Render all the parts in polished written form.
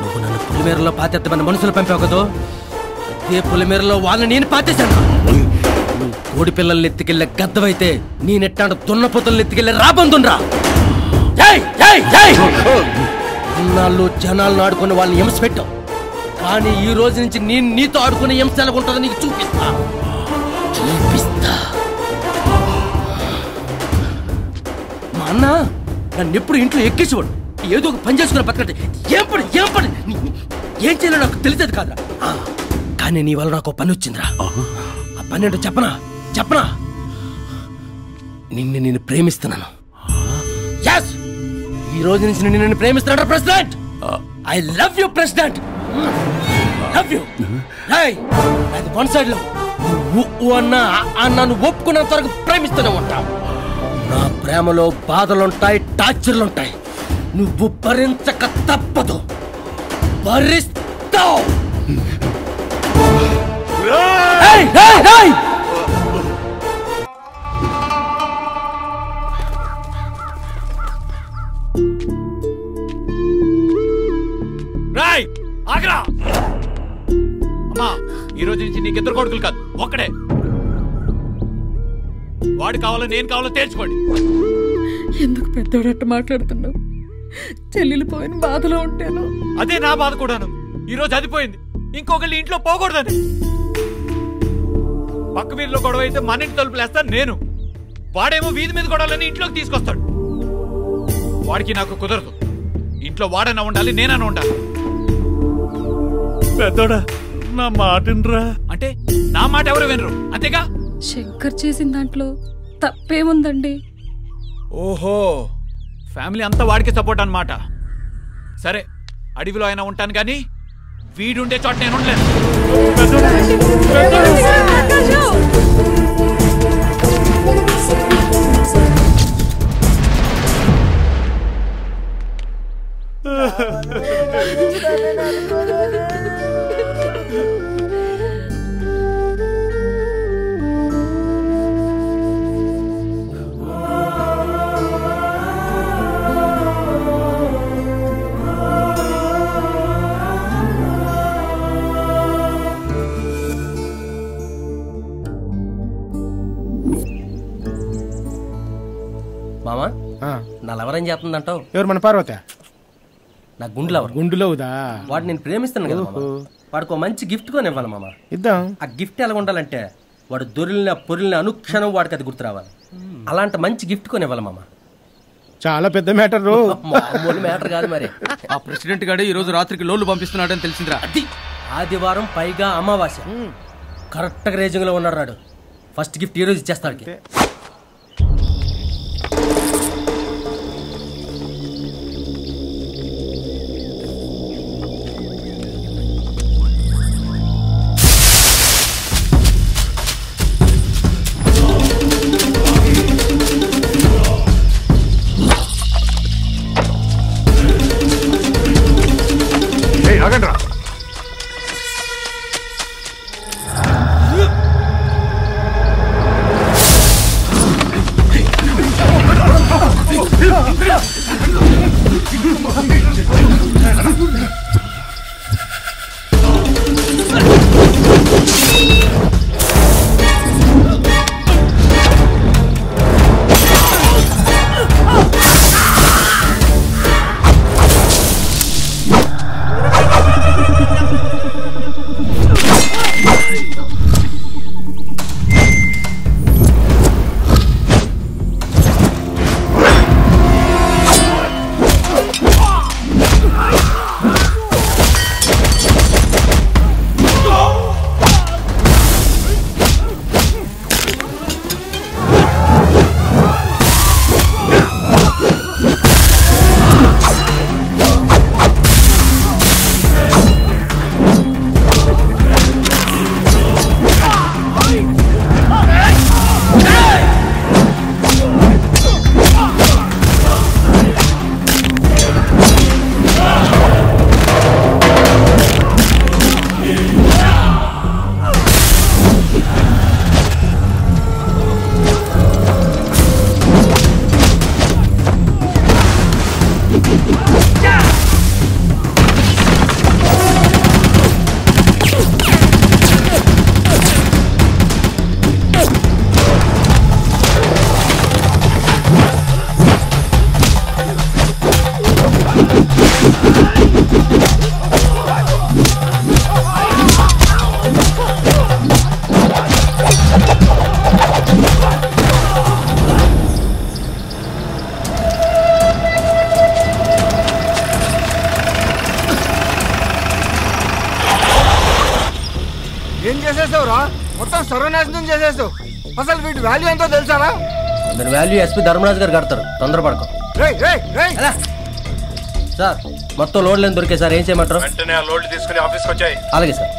నువ్వు నన్ను పులిమేరలో పాతెత్తమని మనుషులు పంపావు కదో, అదే పులిమేరలో వాళ్ళని నేను పాతేశాను. నువ్వు కోడి పిల్లల్ని ఎత్తుకెళ్ళే గద్దవైతే నేనెట్టాడు దున్నపోతుల్ని ఎత్తుకెళ్ళే రాబందుండ్రా. ఇన్నాళ్ళు జనాలను ఆడుకుని వాళ్ళని హింస పెట్టావు, కానీ ఈ రోజు నుంచి నేను నీతో ఆడుకునే హింస ఎలాగుంటుందో నీకు చూపిస్తా. మా అన్న నన్ను ఎప్పుడు ఇంట్లో ఎక్కేసేవాడు, ఏదో ఒక పని చేసుకుని బతకండి. ఏం పని ఏం చేయాలో నాకు తెలిసేది కాదురా. కానీ నీ వల్ల నాకు పని వచ్చిందిరా. ఆ పని ఏంటో చెప్పనా? నిన్ను ప్రేమిస్తున్నాను. ఈ రోజు నుంచి నిన్ను ప్రేమిస్తున్నాడు president. I love you president, love you. అది వన్ సైడ్ లో నువ్వు అన్నాను ఒప్పుకున్నంత వరకు ప్రేమిస్తూనే ఉంటా. నా ప్రేమలో బాధలుంటాయి, టార్చర్లుంటాయి. నువ్వు భరించక తప్పదు, భరిస్తావు. అమ్మా, ఈ రోజు నుంచి నీకిద్దరు కొడుకులు కాదు, ఒక్కడే. వాడు కావాలో నేను కావాలో తేల్చుకోండి. ఎందుకు పెద్దోడట్టు మాట్లాడుతున్నావు? చెల్లెలు పోయిన బాధలో ఉంటాను. అదే నా బాధ కూడాను. ఈ రోజు అది పోయింది, ఇంకొకళ్ళు ఇంట్లో పోకూడదని. పక్క వీధిలో గొడవ అయితే మన ఇంటి తలుపులు వేస్తాను నేను. వాడేమో వీధి మీద గొడవలని ఇంట్లోకి తీసుకొస్తాడు. వాడికి నాకు కుదరదు. ఇంట్లో వాడన్నా ఉండాలి, నేనన్నా ఉండాలి. పెద్దోడా నా మాటరా అంటే నా మాట ఎవరు వినరు, అంతేగా? శంకర్ చేసిన దాంట్లో తప్పేముందండి? ఓహో, ఫ్యామిలీ అంతా వాడికి సపోర్ట్ అన్నమాట. సరే, అడవిలో అయినా ఉంటాను కానీ వీడుండే చోట నేను ఉండలేను. మామా, నా లవర్ ఏం చేస్తుందంటావు? ఎవరు? మన పార్వత. నా గుండులవుదా? వాడు నేను ప్రేమిస్తాను కదా, వాడికి ఒక మంచి గిఫ్ట్ కొని ఇవ్వాలి మామ. ఇద్దాం. ఆ గిఫ్ట్ ఎలా ఉండాలంటే వాడు దొరిలిన పొరిలిన అనుక్షణం వాడికి అది గుర్తు రావాలి. అలాంటి మంచి గిఫ్ట్ కొని ఇవ్వాలి మామ. చాలా పెద్ద మ్యాటర్. మామూలు మ్యాటర్ కాదు మరి. ఆ ప్రెసిడెంట్ గారు ఈ రోజు రాత్రికి లోన్లు పంపిస్తున్నాడని తెలిసిందిరా. అది ఆదివారం, పైగా అమావాస్య. కరెక్ట్ గా రేజింగ్ లో ఉన్నాడు. ఫస్ట్ గిఫ్ట్ ఈ రోజు ఇచ్చేస్తాడు. చేసావురా? మొత్తం సర్వనాశనం చేసేసావు. అసలు వీటి వాల్యూ ఎంతో తెలుసారా? మీరు వాల్యూ ఎస్పీ ధర్మరాజు గారు కడతారు, తొందరపడకు. సార్ మొత్తం లోడ్లు దొరికే సార్, ఏం చేయమంటారు? వెంటనే ఆ లోడ్లు తీసుకుని ఆఫీస్కి వచ్చాయి. అలాగే సార్.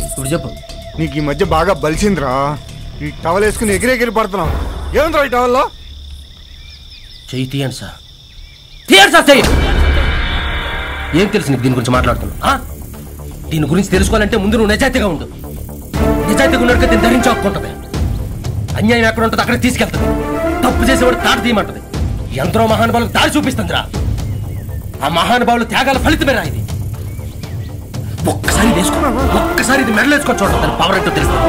ఇప్పుడు చెప్పు. నీకు ఈ మధ్య బాగా బలిసిందిరా. ఈ టవల్ వేసుకుని ఎగిరెగిరి పడుతున్నావు. ఏముందిరా ఈ టవల్లో? చెయ్యి తీయండి సార్, తీయండి సార్ చెయ్యి. ఏం తెలుసు నీకు దీని గురించి మాట్లాడుతున్నా? దీని గురించి తెలుసుకోవాలంటే ముందు నువ్వు నిజాయితీగా ఉండు. నిజాయితీగా ఉన్నట్టుగా దీన్ని ధరించి హక్కుంటుంది. అన్యాయం ఎక్కడ ఉంటుంది అక్కడ తీసుకెళ్తుంది. తప్పు చేసేవాడు తాడు తీయమంటది. ఎందరో మహానుభావులకు దారి చూపిస్తుందిరా. ఆ మహానుభావులు త్యాగాల ఫలితమేరా ఇది. ఒక్కసారి వేసుకో, ఒక్కసారి ఇది మెడలేసుకో, చూడండి పవర్ ఏంటో తెలుస్తుంది.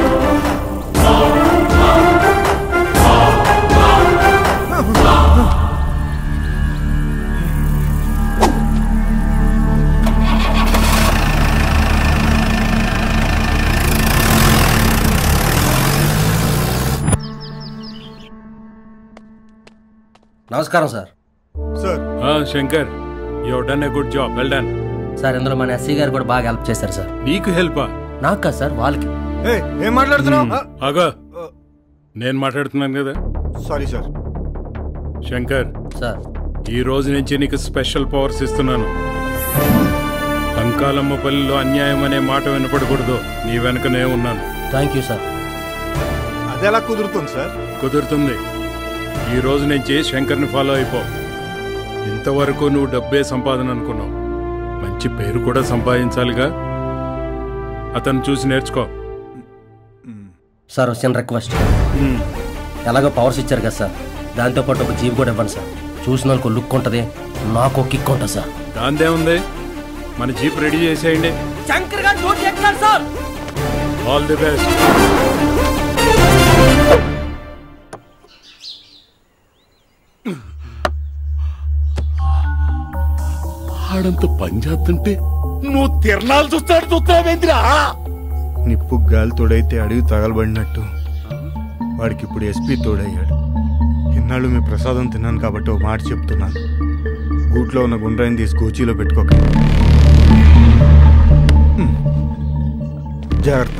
నమస్కారం sir. Shankar, you have done a good job, well done. Sir ఇందులో మన ఎస్సీ గారు కూడా బాగా హెల్ప్ చేశారు సార్. నీకు హెల్పా? నాకు కాదు సార్, వాళ్ళకి. ఏం మాట్లాడుతున్నావు? ఆగా, నేను మాట్లాడుతున్నాను కదా. Sorry sir. శంకర్ సార్, ఈ రోజు నుంచి నీకు స్పెషల్ పవర్స్ ఇస్తున్నాను. అంకాలమ్మపల్లిలో అన్యాయం అనే మాట వినపడకూడదు. నీ వెనకనే ఉన్నాను. Thank you sir. అదెలా కుదురుతుంది సార్? కుదురుతుంది. ఈ రోజు నుంచి శంకర్ని ఫాలో అయిపో. ఇంతవరకు నువ్వు డబ్బే సంపాదన అనుకున్నావు, మంచి పేరు కూడా సంపాదించాలిగా. అతను చూసి నేర్చుకో. సార్ వచ్చిన రిక్వెస్ట్, ఎలాగో పవర్స్ ఇచ్చారు కదా సార్, దాంతోపాటు ఒక జీప్ కూడా ఇవ్వండి సార్. చూసిన వాళ్ళకు లుక్ ఉంటుంది, నాకు కిక్ ఉంటుంది సార్. దాందే ఉంది, మన జీప్ రెడీ చేసేయండి. శంకర్ గారు డ్యూటీ ఎక్కాలి సార్. All the best. ఆడంత పని చేస్తుంటే నువ్వు తిరణాలు చూస్తావేంద్రా? నిప్పు గాలి తోడైతే అడిగి తగలబడినట్టు వాడికి ఇప్పుడు ఎస్పీ తోడయ్యాడు. ఇన్నాళ్ళు మీ ప్రసాదం తిన్నాను కాబట్టి ఒక మాట చెప్తున్నాను. గూట్లో ఉన్న గుండ్రాయిని తీసి గోచీలో పెట్టుకోక. జాగ్రత్త.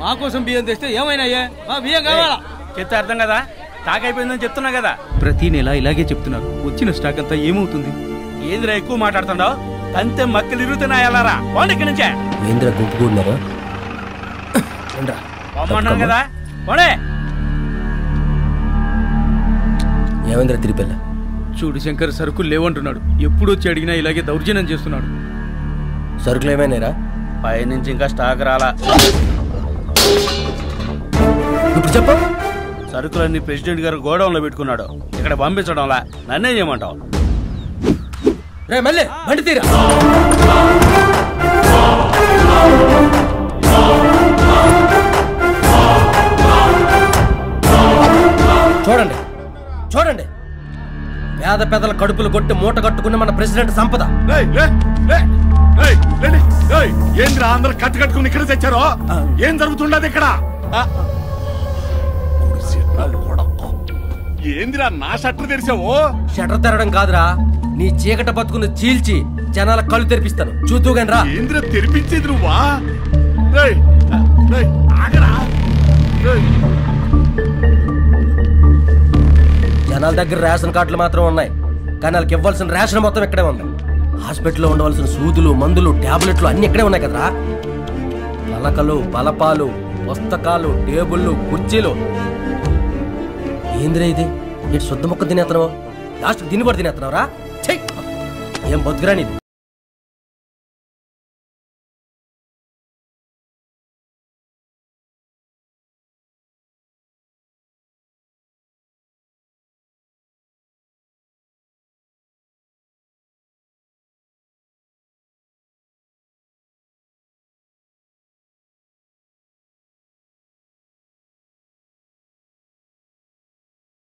మా కోసం బియ్యం తెస్తే ఏమైనా బియ్యం కావాలా చెప్తే అర్థం కదా. స్టాక్ అయిపోయిందని చెప్తున్నా కదా. ప్రతి నెల ఇలాగే చెప్తున్నారు. వచ్చిన స్టాక్ అంతా ఏమవుతుంది? ఏంద్రా ఎక్కువ మాట్లాడుతున్నావు? అంతే మక్కలు ఇరుగుతున్నాయి. వెళ్ళారా పోండి ఇక్కడి నుంచే. ఏంద్రా గుంపు కూడినారు? పోమన్నాను కదా, పోనే. ఏమైందిరా తిరిపెళ్ళ? చూడు శంకర్, సరుకులు లేవంటున్నాడు. ఎప్పుడు వచ్చి అడిగినా ఇలాగే దౌర్జన్యం చేస్తున్నాడు. సరుకులు ఏమైనారా? పైనుంచి ఇంకా స్టాక్ రాలా. ఇప్పుడు చెప్పు. సరుకులన్నీ ప్రెసిడెంట్ గారు గోడౌన్లో పెట్టుకున్నాడు. ఇక్కడ పంపించడంలా నన్నే చేయమంటావు? రే మళ్ళీ బండి తీరా. చూడండి చూడండి, పేద పెదల కడుపులు కొట్టి మూట కట్టుకున్న మన ప్రెసిడెంట్ సంపద. ఏంద్రా అందరు కట్టుకుని ఇక్కడ తెచ్చారో? ఏం జరుగుతుండదు ఇక్కడ? ఏందిరా నా షట్టర్ తెరిచావు? షట్టర్ తెరడం కాదురా, నీ చీకట బతుకుని చీల్చి జనాల కళ్ళు తెరిపిస్తాను. చూద్దుగాని రా. ఏంద్రా తెరిపించేది నువ్వా? ఆగరా. జనాల దగ్గర రేషన్ కార్డులు మాత్రం ఉన్నాయి, కానీ వాళ్ళకి ఇవ్వాల్సిన రేషన్ మొత్తం ఇక్కడే ఉంది. హాస్పిటల్లో ఉండవలసిన సూదులు, మందులు, టాబ్లెట్లు అన్ని ఇక్కడే ఉన్నాయి కదరా. పలకలు, బలపాలు, పుస్తకాలు, టేబుళ్ళు, కుర్చీలు. ఏందిరా ఇది? ఇటు శుద్ధ మొక్క తినేస్తున్నావు, లాస్ట్ దీన్ని కూడా తినేస్తున్నావు రా. ఏం బతుకురా నీది?